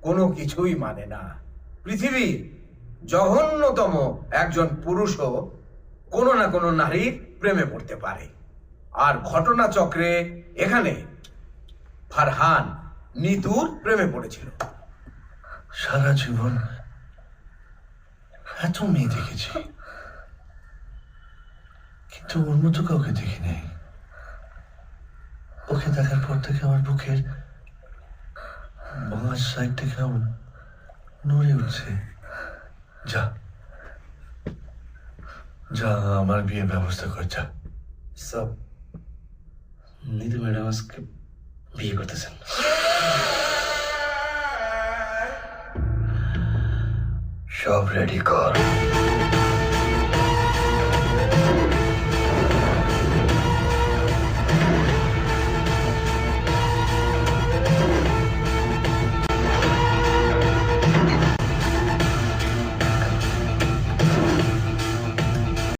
কোনো কিছুই মানে না। পৃথিবীর জঘন্যতম একজন পুরুষও কোনো না কোনো নারীর প্রেমে পড়তে পারে। আর ঘটনাচক্রে এখানে ফারহান নিতুর প্রেমে পড়েছিল। সারা জীবন এত মেয়ে দেখেছি, কিন্তু ওর মতো কাউকে দেখি নাই। ওকে দেখার পর থেকে আমার বুকের বাঁ সাইডটা কেমন নড়ে উঠছে। যা যা, আমার বিয়ের ব্যবস্থা কর যা। সব নিতু ম্যাডাম আজকে বিয়ে করতেছেন। সব রেডি কর।